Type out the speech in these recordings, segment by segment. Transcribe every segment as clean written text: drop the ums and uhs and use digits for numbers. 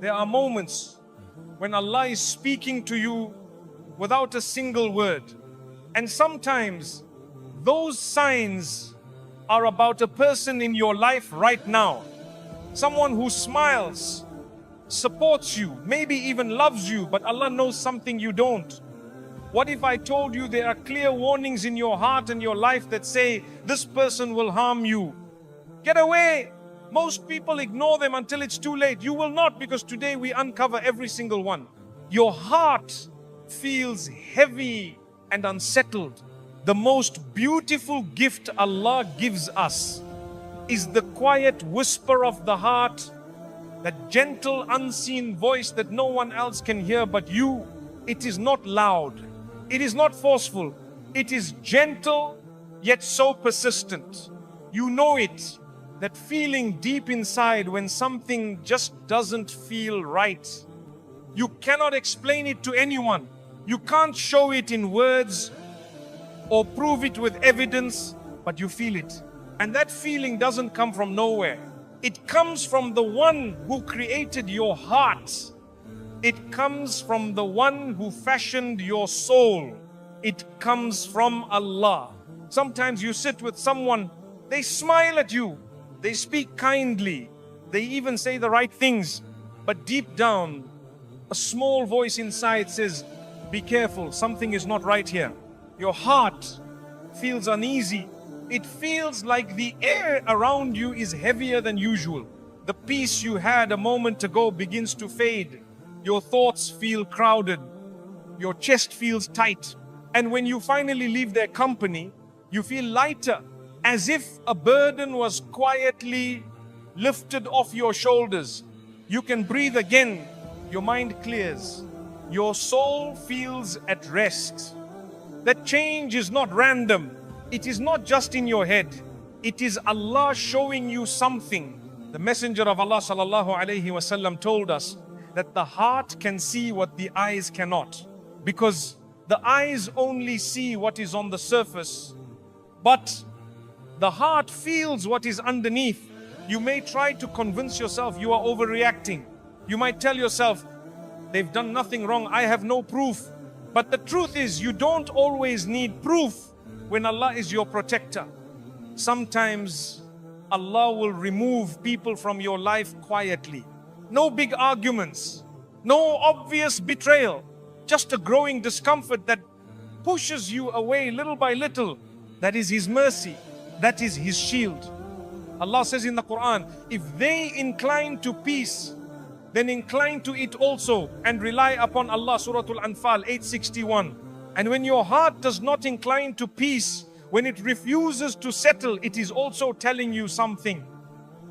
There are moments when Allah is speaking to you without a single word. And sometimes those signs are about a person in your life right now. Someone who smiles, supports you, maybe even loves you, but Allah knows something you don't. What if I told you there are clear warnings in your heart and your life that say, this person will harm you? Get away. Most people ignore them until it's too late. You will not, because today we uncover every single one. Your heart feels heavy and unsettled. The most beautiful gift Allah gives us is the quiet whisper of the heart, that gentle unseen voice that no one else can hear but you. It is not loud. It is not forceful. It is gentle yet so persistent. You know it. That feeling deep inside when something just doesn't feel right. You cannot explain it to anyone. You can't show it in words or prove it with evidence, but you feel it. And that feeling doesn't come from nowhere. It comes from the one who created your heart. It comes from the one who fashioned your soul. It comes from Allah. Sometimes you sit with someone, they smile at you. They speak kindly. They even say the right things. But deep down, a small voice inside says, be careful, something is not right here. Your heart feels uneasy. It feels like the air around you is heavier than usual. The peace you had a moment ago begins to fade. Your thoughts feel crowded. Your chest feels tight. And when you finally leave their company, you feel lighter, as if a burden was quietly lifted off your shoulders. You can breathe again. Your mind clears. Your soul feels at rest. That change is not random. It is not just in your head. It is Allah showing you something. The Messenger of Allah sallallahu alaihi wasallam told us that the heart can see what the eyes cannot, because the eyes only see what is on the surface, but the heart feels what is underneath. You may try to convince yourself you are overreacting. You might tell yourself, they've done nothing wrong, I have no proof. But the truth is, you don't always need proof when Allah is your protector. Sometimes Allah will remove people from your life quietly. No big arguments, no obvious betrayal, just a growing discomfort that pushes you away little by little. That is His mercy. That is His shield. Allah says in the Quran, if they incline to peace, then incline to it also and rely upon Allah. Surah Al-Anfal 861. And when your heart does not incline to peace, when it refuses to settle, it is also telling you something.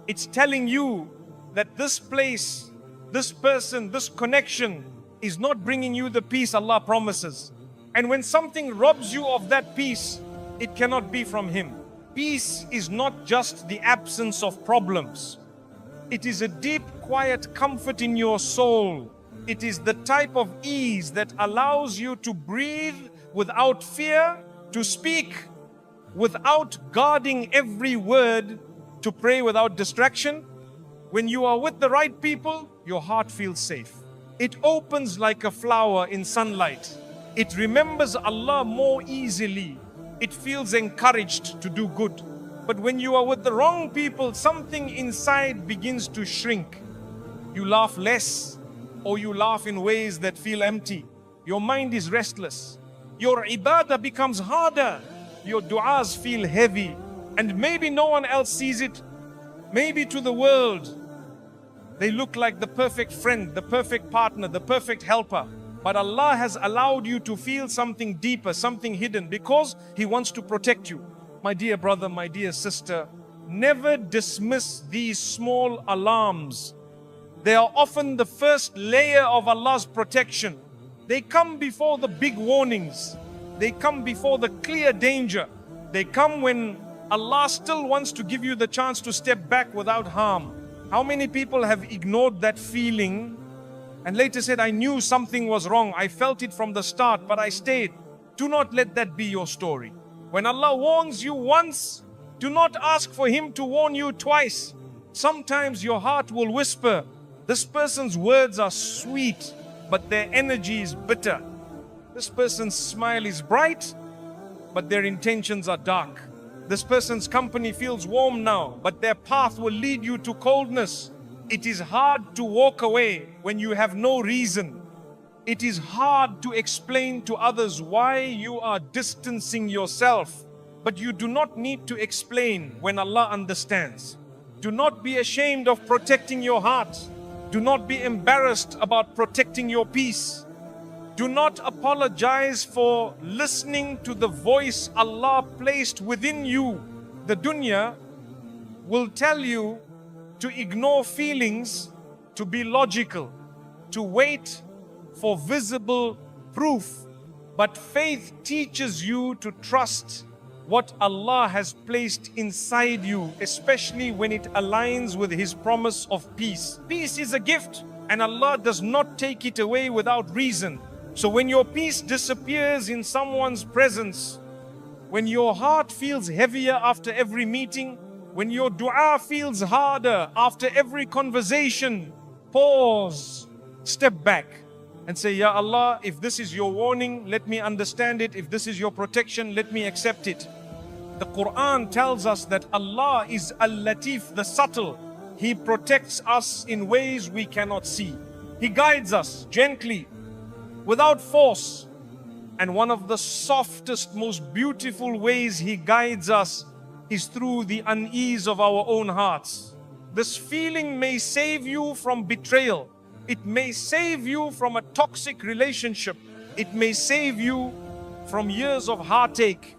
It's telling you that this place, this person, this connection is not bringing you the peace Allah promises. And when something robs you of that peace, it cannot be from Him. Peace is not just the absence of problems. It is a deep, quiet comfort in your soul. It is the type of ease that allows you to breathe without fear, to speak without guarding every word, to pray without distraction. When you are with the right people, your heart feels safe. It opens like a flower in sunlight. It remembers Allah more easily. It feels encouraged to do good. But when you are with the wrong people, something inside begins to shrink. You laugh less, or you laugh in ways that feel empty. Your mind is restless. Your ibadah becomes harder. Your du'as feel heavy. And maybe no one else sees it. Maybe to the world, they look like the perfect friend, the perfect partner, the perfect helper. But Allah has allowed you to feel something deeper, something hidden, because He wants to protect you. My dear brother, my dear sister, never dismiss these small alarms. They are often the first layer of Allah's protection. They come before the big warnings. They come before the clear danger. They come when Allah still wants to give you the chance to step back without harm. How many people have ignored that feeling and later said, I knew something was wrong. I felt it from the start, but I stayed. Do not let that be your story. When Allah warns you once, do not ask for Him to warn you twice. Sometimes your heart will whisper, This person's words are sweet, but their energy is bitter. This person's smile is bright, but their intentions are dark. This person's company feels warm now, but their path will lead you to coldness. It is hard to walk away when you have no reason. It is hard to explain to others why you are distancing yourself, but you do not need to explain when Allah understands. Do not be ashamed of protecting your heart. Do not be embarrassed about protecting your peace. Do not apologize for listening to the voice Allah placed within you. The dunya will tell you to ignore feelings, to be logical, to wait for visible proof. But faith teaches you to trust what Allah has placed inside you, especially when it aligns with His promise of peace. Peace is a gift, and Allah does not take it away without reason. So when your peace disappears in someone's presence, when your heart feels heavier after every meeting, when your dua feels harder after every conversation, pause, step back and say, Ya Allah, if this is your warning, let me understand it. If this is your protection, let me accept it. The Quran tells us that Allah is Al-Latif, the subtle. He protects us in ways we cannot see. He guides us gently, without force. And one of the softest, most beautiful ways He guides us is through the unease of our own hearts. This feeling may save you from betrayal. It may save you from a toxic relationship. It may save you from years of heartache.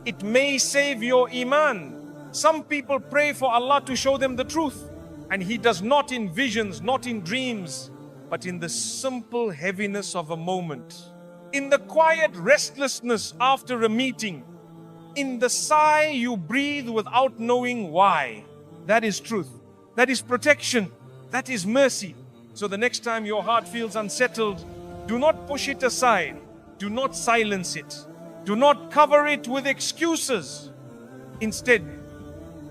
It may save your Iman. Some people pray for Allah to show them the truth, and He does not in visions, not in dreams, but in the simple heaviness of a moment, in the quiet restlessness after a meeting, in the sigh you breathe without knowing why. That is truth. That is protection. That is mercy. So the next time your heart feels unsettled, do not push it aside. Do not silence it. Do not cover it with excuses. Instead,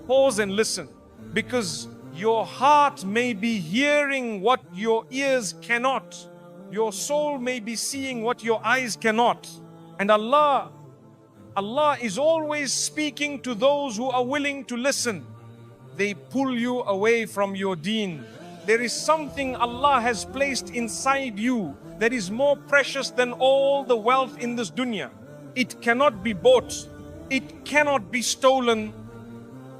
pause and listen, because your heart may be hearing what your ears cannot. Your soul may be seeing what your eyes cannot. And Allah is always speaking to those who are willing to listen. They pull you away from your deen. There is something Allah has placed inside you that is more precious than all the wealth in this dunya. It cannot be bought. It cannot be stolen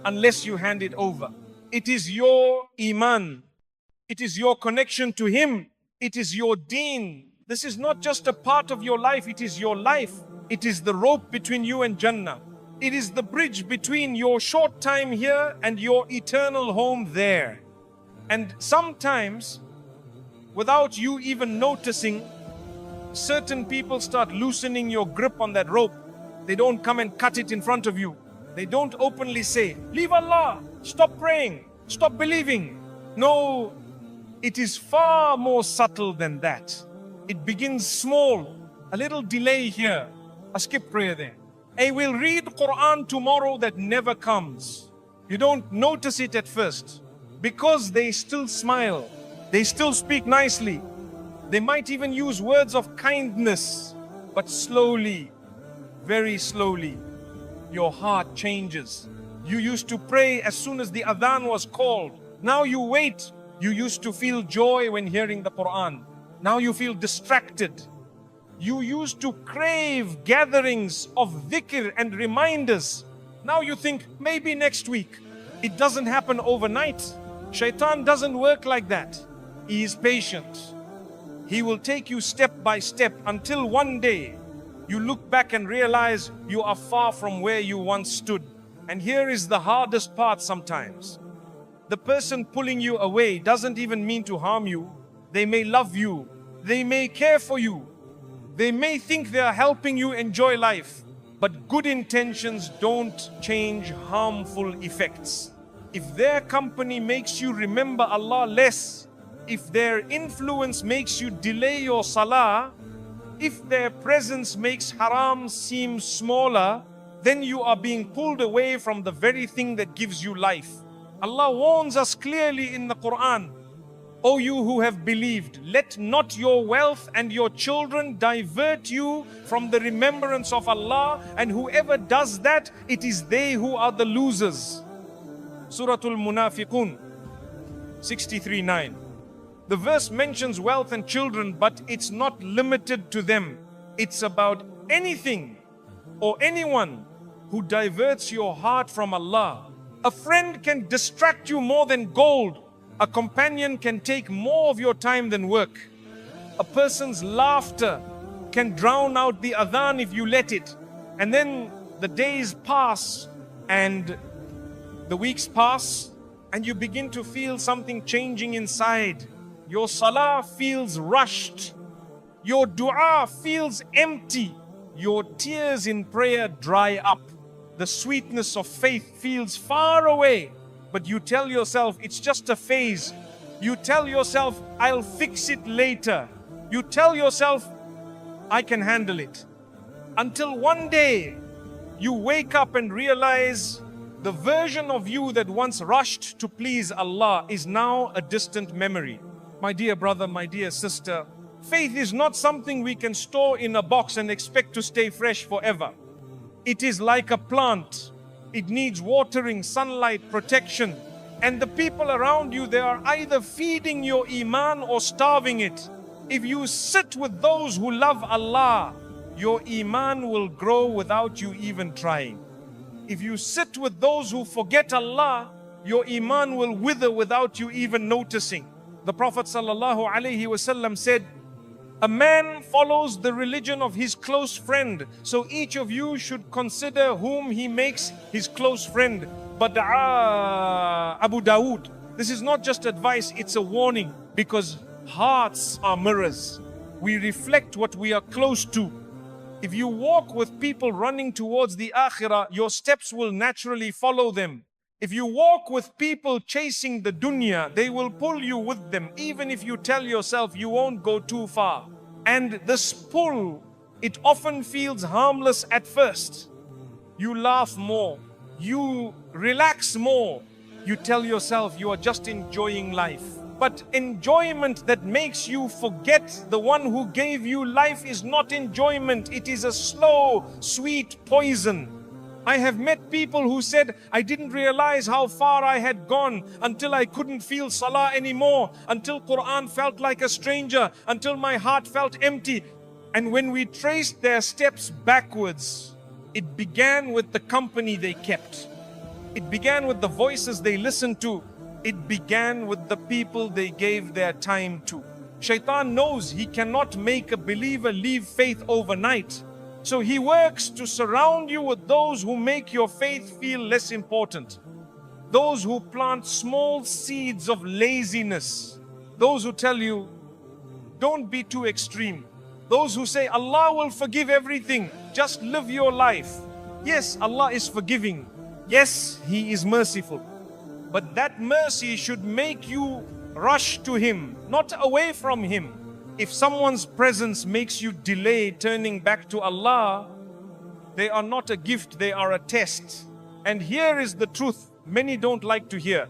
unless you hand it over. It is your Iman. It is your connection to Him. It is your deen. This is not just a part of your life, it is your life. It is the rope between you and Jannah. It is the bridge between your short time here and your eternal home there. And sometimes, without you even noticing, certain people start loosening your grip on that rope. They don't come and cut it in front of you. They don't openly say, leave Allah, stop praying, stop believing. No, it is far more subtle than that. It begins small, a little delay here, a skip prayer there. I will read Quran tomorrow that never comes. You don't notice it at first because they still smile. They still speak nicely. They might even use words of kindness, but slowly, very slowly, your heart changes. You used to pray as soon as the adhan was called. Now you wait. You used to feel joy when hearing the Quran. Now you feel distracted. You used to crave gatherings of dhikr and reminders. Now you think, maybe next week. It doesn't happen overnight. Shaitan doesn't work like that. He is patient. He will take you step by step until one day you look back and realize you are far from where you once stood. And here is the hardest part sometimes. The person pulling you away doesn't even mean to harm you. They may love you. They may care for you. They may think they are helping you enjoy life. But good intentions don't change harmful effects. If their company makes you remember Allah less, if their influence makes you delay your salah, if their presence makes haram seem smaller, then you are being pulled away from the very thing that gives you life. Allah warns us clearly in the Quran, O you who have believed, let not your wealth and your children divert you from the remembrance of Allah, and whoever does that, it is they who are the losers. Suratul Munafiqun 63:9. The verse mentions wealth and children, but it's not limited to them. It's about anything or anyone who diverts your heart from Allah. A friend can distract you more than gold. A companion can take more of your time than work. A person's laughter can drown out the adhan if you let it. And then the days pass and the weeks pass and you begin to feel something changing inside. Your salah feels rushed. Your dua feels empty. Your tears in prayer dry up. The sweetness of faith feels far away. But you tell yourself, it's just a phase. You tell yourself, I'll fix it later. You tell yourself, I can handle it. Until one day, you wake up and realize the version of you that once rushed to please Allah is now a distant memory. My dear brother, my dear sister, faith is not something we can store in a box and expect to stay fresh forever. It is like a plant. It needs watering, sunlight, protection. And the people around you, they are either feeding your Iman or starving it. If you sit with those who love Allah, your Iman will grow without you even trying. If you sit with those who forget Allah, your Iman will wither without you even noticing. The Prophet ﷺ said, a man follows the religion of his close friend. So each of you should consider whom he makes his close friend. But Abu Dawood, this is not just advice, it's a warning. Because hearts are mirrors. We reflect what we are close to. If you walk with people running towards the akhirah, your steps will naturally follow them. If you walk with people chasing the dunya, they will pull you with them, even if you tell yourself you won't go too far. And this pull, it often feels harmless at first. You laugh more, you relax more, you tell yourself you are just enjoying life. But enjoyment that makes you forget the one who gave you life is not enjoyment, it is a slow, sweet poison. I have met people who said, I didn't realize how far I had gone until I couldn't feel salah anymore, until Quran felt like a stranger, until my heart felt empty. And when we traced their steps backwards, it began with the company they kept. It began with the voices they listened to. It began with the people they gave their time to. Shaitan knows he cannot make a believer leave faith overnight. So he works to surround you with those who make your faith feel less important. Those who plant small seeds of laziness. Those who tell you, don't be too extreme. Those who say, Allah will forgive everything. Just live your life. Yes, Allah is forgiving. Yes, He is merciful. But that mercy should make you rush to Him, not away from Him. If someone's presence makes you delay turning back to Allah, they are not a gift, they are a test. And here is the truth many don't like to hear.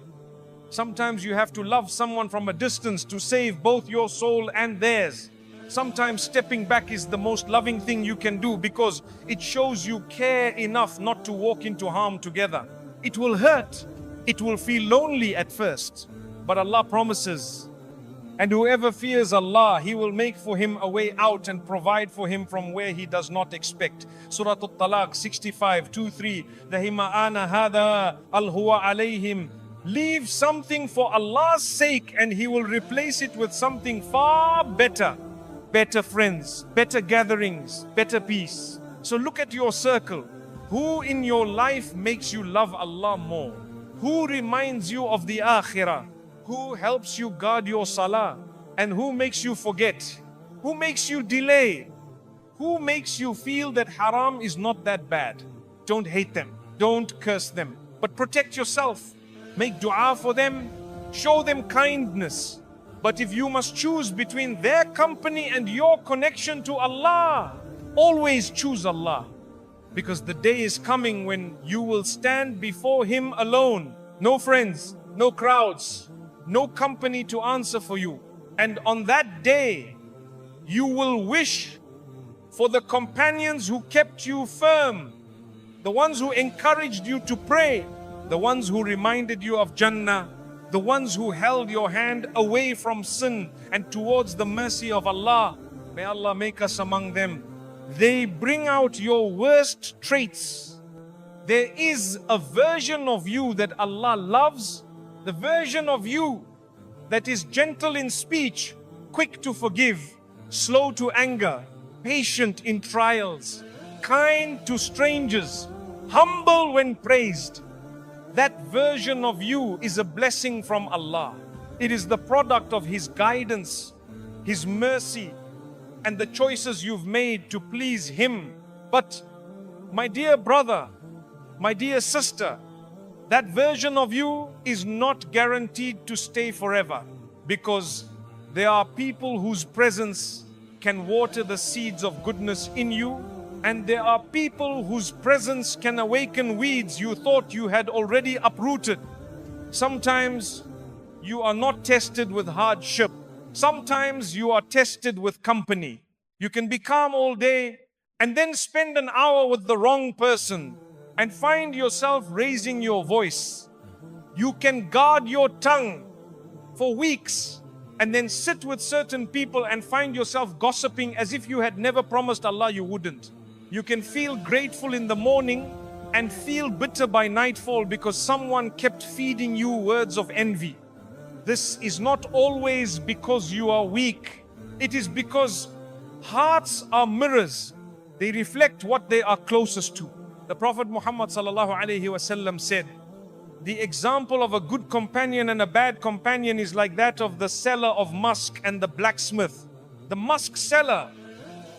Sometimes you have to love someone from a distance to save both your soul and theirs. Sometimes stepping back is the most loving thing you can do because it shows you care enough not to walk into harm together. It will hurt. It will feel lonely at first. But Allah promises, and whoever fears Allah, He will make for him a way out and provide for him from where he does not expect. Surah At-Talaq 65:2-3. Dahima ana hada al-huwa alayhim. Leave something for Allah's sake and He will replace it with something far better. Better friends, better gatherings, better peace. So look at your circle. Who in your life makes you love Allah more? Who reminds you of the akhirah? Who helps you guard your salah? And who makes you forget? Who makes you delay? Who makes you feel that haram is not that bad? Don't hate them. Don't curse them. But protect yourself. Make dua for them. Show them kindness. But if you must choose between their company and your connection to Allah, always choose Allah. Because the day is coming when you will stand before Him alone. No friends, no crowds, no company to answer for you. And on that day, you will wish for the companions who kept you firm, the ones who encouraged you to pray, the ones who reminded you of Jannah, the ones who held your hand away from sin and towards the mercy of Allah. May Allah make us among them. They bring out your worst traits. There is a version of you that Allah loves, the version of you that is gentle in speech, quick to forgive, slow to anger, patient in trials, kind to strangers, humble when praised. That version of you is a blessing from Allah. It is the product of His guidance, His mercy, and the choices you've made to please Him. But my dear brother, my dear sister, that version of you is not guaranteed to stay forever, because there are people whose presence can water the seeds of goodness in you, and there are people whose presence can awaken weeds you thought you had already uprooted. Sometimes you are not tested with hardship. Sometimes you are tested with company. You can be calm all day and then spend an hour with the wrong person and find yourself raising your voice. You can guard your tongue for weeks and then sit with certain people and find yourself gossiping as if you had never promised Allah you wouldn't. You can feel grateful in the morning and feel bitter by nightfall because someone kept feeding you words of envy. This is not always because you are weak. It is because hearts are mirrors. They reflect what they are closest to. The Prophet Muhammad ﷺ said, the example of a good companion and a bad companion is like that of the seller of musk and the blacksmith. The musk seller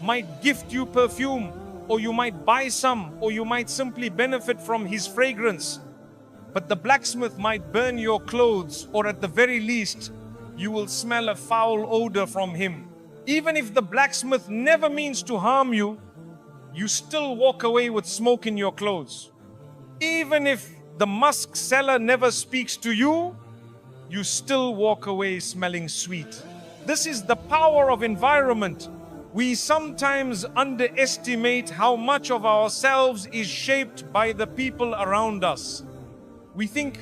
might gift you perfume, or you might buy some, or you might simply benefit from his fragrance. But the blacksmith might burn your clothes, or at the very least, you will smell a foul odor from him. Even if the blacksmith never means to harm you, you still walk away with smoke in your clothes. Even if the musk seller never speaks to you, you still walk away smelling sweet. This is the power of environment. We sometimes underestimate how much of ourselves is shaped by the people around us. We think,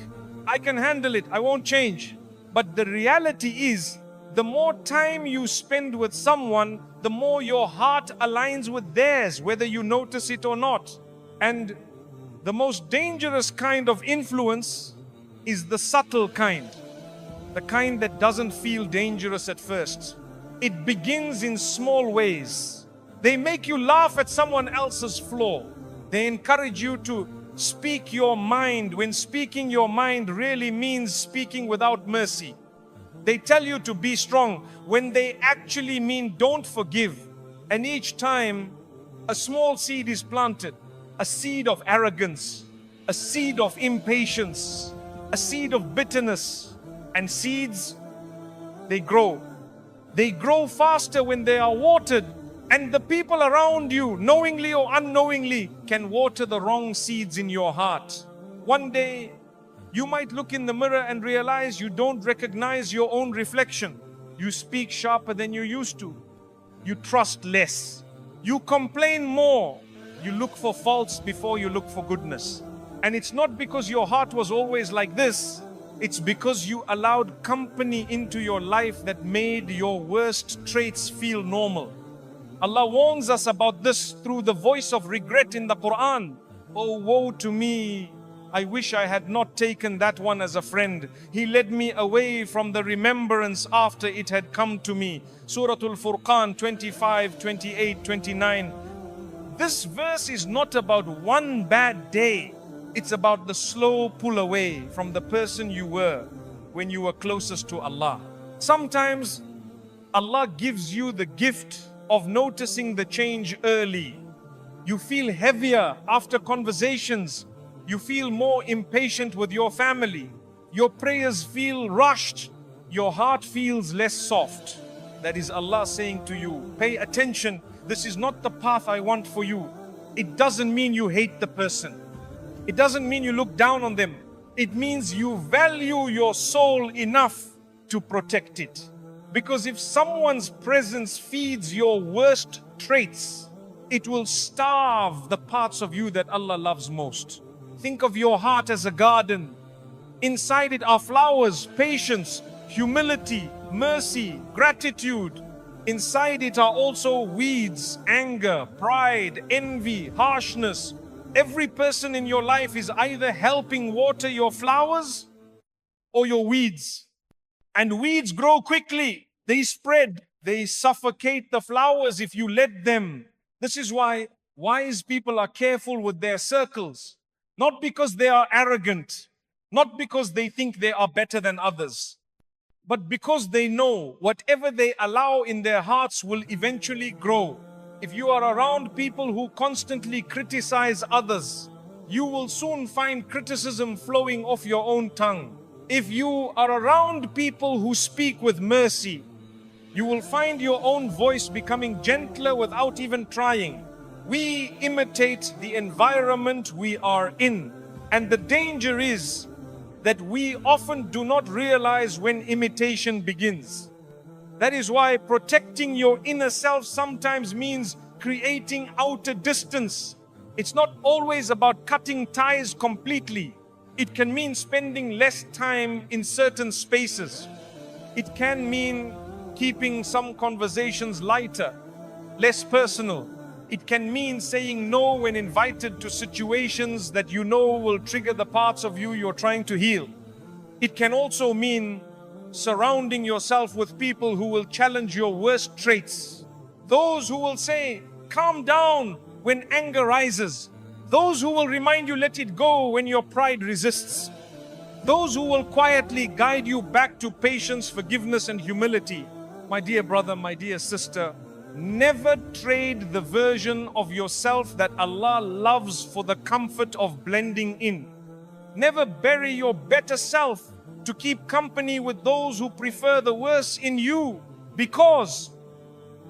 I can handle it, I won't change. But the reality is, the more time you spend with someone, the more your heart aligns with theirs, whether you notice it or not. And the most dangerous kind of influence is the subtle kind, the kind that doesn't feel dangerous at first. It begins in small ways. They make you laugh at someone else's flaw. They encourage you to speak your mind when speaking your mind really means speaking without mercy. They tell you to be strong when they actually mean don't forgive. And each time a small seed is planted, a seed of arrogance, a seed of impatience, a seed of bitterness, and seeds, they grow. They grow faster when they are watered, and the people around you, knowingly or unknowingly, can water the wrong seeds in your heart. One day, you might look in the mirror and realize you don't recognize your own reflection. You speak sharper than you used to. You trust less. You complain more. You look for faults before you look for goodness. And it's not because your heart was always like this. It's because you allowed company into your life that made your worst traits feel normal. Allah warns us about this through the voice of regret in the Quran. Oh, woe to me! I wish I had not taken that one as a friend. He led me away from the remembrance after it had come to me. Surah Al-Furqan 25, 28, 29. This verse is not about one bad day. It's about the slow pull away from the person you were when you were closest to Allah. Sometimes Allah gives you the gift of noticing the change early. You feel heavier after conversations. You feel more impatient with your family. Your prayers feel rushed. Your heart feels less soft. That is Allah saying to you, pay attention. This is not the path I want for you. It doesn't mean you hate the person. It doesn't mean you look down on them. It means you value your soul enough to protect it. Because if someone's presence feeds your worst traits, it will starve the parts of you that Allah loves most. Think of your heart as a garden. Inside it are flowers, patience, humility, mercy, gratitude. Inside it are also weeds, anger, pride, envy, harshness. Every person in your life is either helping water your flowers or your weeds. And weeds grow quickly. They spread. They suffocate the flowers if you let them. This is why wise people are careful with their circles. Not because they are arrogant. Not because they think they are better than others. But because they know whatever they allow in their hearts will eventually grow. If you are around people who constantly criticize others, you will soon find criticism flowing off your own tongue. If you are around people who speak with mercy, you will find your own voice becoming gentler without even trying. We imitate the environment we are in, and the danger is that we often do not realize when imitation begins. That is why protecting your inner self sometimes means creating outer distance. It's not always about cutting ties completely. It can mean spending less time in certain spaces. It can mean keeping some conversations lighter, less personal. It can mean saying no when invited to situations that you know will trigger the parts of you you're trying to heal. It can also mean surrounding yourself with people who will challenge your worst traits. Those who will say, calm down when anger rises. Those who will remind you, let it go when your pride resists. Those who will quietly guide you back to patience, forgiveness, and humility. My dear brother, my dear sister, never trade the version of yourself that Allah loves for the comfort of blending in. Never bury your better self to keep company with those who prefer the worse in you, because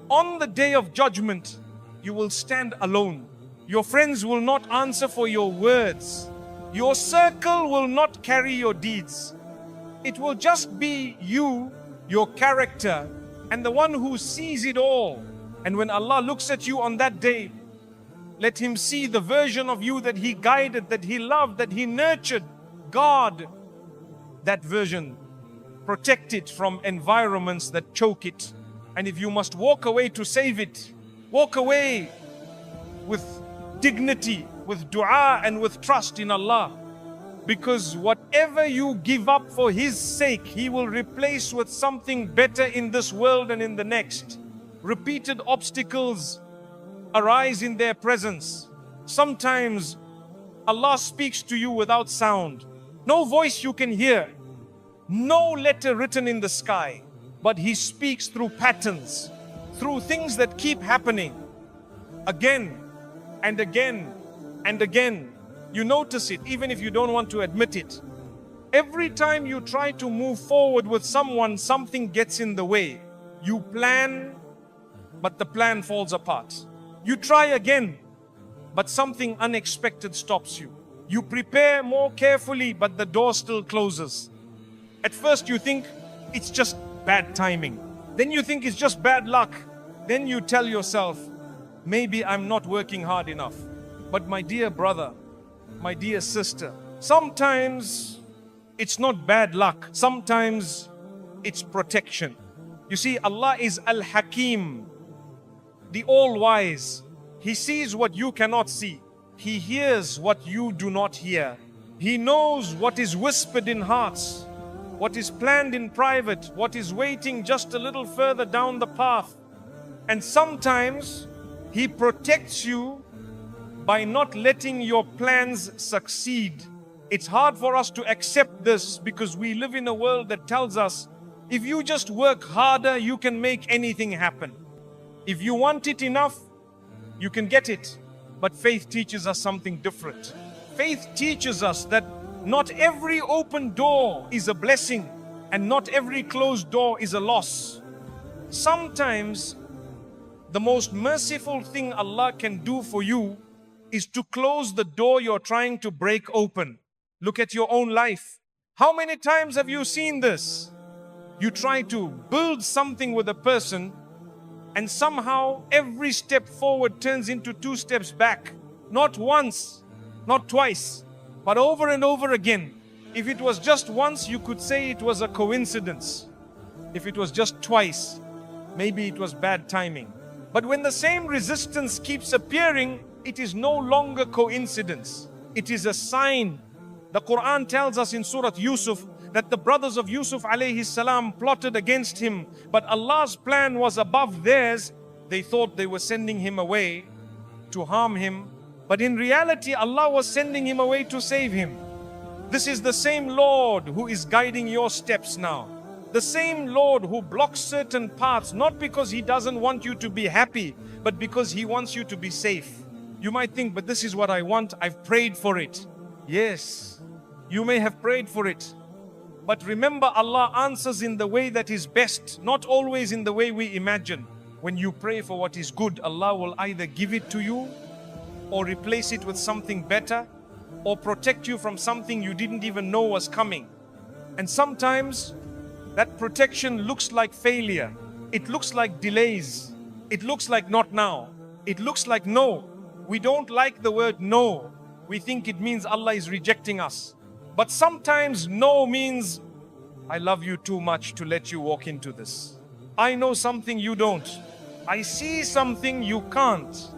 on the day of judgment, you will stand alone. Your friends will not answer for your words. Your circle will not carry your deeds. It will just be you, your character, and the one who sees it all. And when Allah looks at you on that day, let Him see the version of you that He guided, that He loved, that He nurtured. Guard that version. Protect it from environments that choke it. And if you must walk away to save it, walk away with dignity, with dua and with trust in Allah. Because whatever you give up for His sake, He will replace with something better in this world and in the next. Repeated obstacles arise in their presence. Sometimes Allah speaks to you without sound. No voice you can hear. No letter written in the sky. But He speaks through patterns, through things that keep happening. Again and again and again. You notice it even if you don't want to admit it. Every time you try to move forward with someone, something gets in the way. You plan, but the plan falls apart. You try again, but something unexpected stops you. You prepare more carefully, but the door still closes. At first you think it's just bad timing. Then you think it's just bad luck. Then you tell yourself, maybe I'm not working hard enough. But my dear brother, my dear sister, sometimes it's not bad luck. Sometimes it's protection. You see, Allah is Al-Hakim, the all-wise. He sees what you cannot see. He hears what you do not hear. He knows what is whispered in hearts, what is planned in private, what is waiting just a little further down the path. And sometimes He protects you by not letting your plans succeed. It's hard for us to accept this because we live in a world that tells us, if you just work harder, you can make anything happen. If you want it enough, you can get it. But faith teaches us something different. Faith teaches us that not every open door is a blessing and not every closed door is a loss. Sometimes the most merciful thing Allah can do for you is to close the door you're trying to break open. Look at your own life. How many times have you seen this? You try to build something with a person, and somehow every step forward turns into 2 steps back. Not once, not twice, but over and over again. If it was just once, you could say it was a coincidence. If it was just twice, maybe it was bad timing. But when the same resistance keeps appearing, it is no longer coincidence. It is a sign. The Quran tells us in Surah Yusuf that the brothers of Yusuf alayhi salam plotted against him, but Allah's plan was above theirs. They thought they were sending him away to harm him, but in reality Allah was sending him away to save him. This is the same Lord who is guiding your steps now. The same Lord who blocks certain paths, not because He doesn't want you to be happy, but because He wants you to be safe. You might think, but this is what I want, I've prayed for it. Yes, you may have prayed for it. But remember, Allah answers in the way that is best, not always in the way we imagine. When you pray for what is good, Allah will either give it to you, or replace it with something better, or protect you from something you didn't even know was coming. And sometimes that protection looks like failure. It looks like delays. It looks like not now. It looks like no. We don't like the word no. We think it means Allah is rejecting us. But sometimes no means, I love you too much to let you walk into this. I know something you don't. I see something you can't.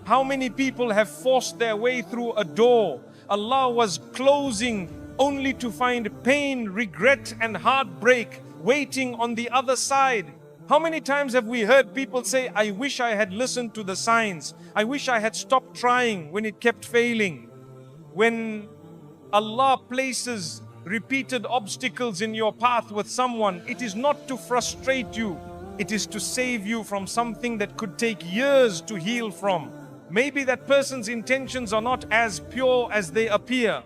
How many people have forced their way through a door Allah was closing, only to find pain, regret and heartbreak waiting on the other side? How many times have we heard people say, I wish I had listened to the signs. I wish I had stopped trying when it kept failing. When Allah places repeated obstacles in your path with someone, it is not to frustrate you. It is to save you from something that could take years to heal from. Maybe that person's intentions are not as pure as they appear.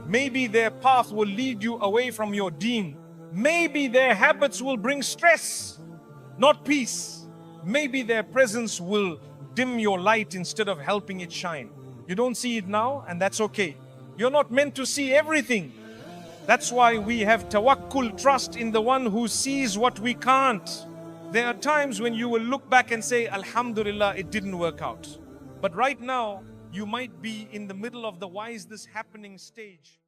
Maybe their path will lead you away from your deen. Maybe their habits will bring stress, not peace. Maybe their presence will dim your light instead of helping it shine. You don't see it now, and that's okay. You're not meant to see everything. That's why we have tawakkul, trust in the one who sees what we can't. There are times when you will look back and say, Alhamdulillah, it didn't work out. But right now, you might be in the middle of the why is this happening stage.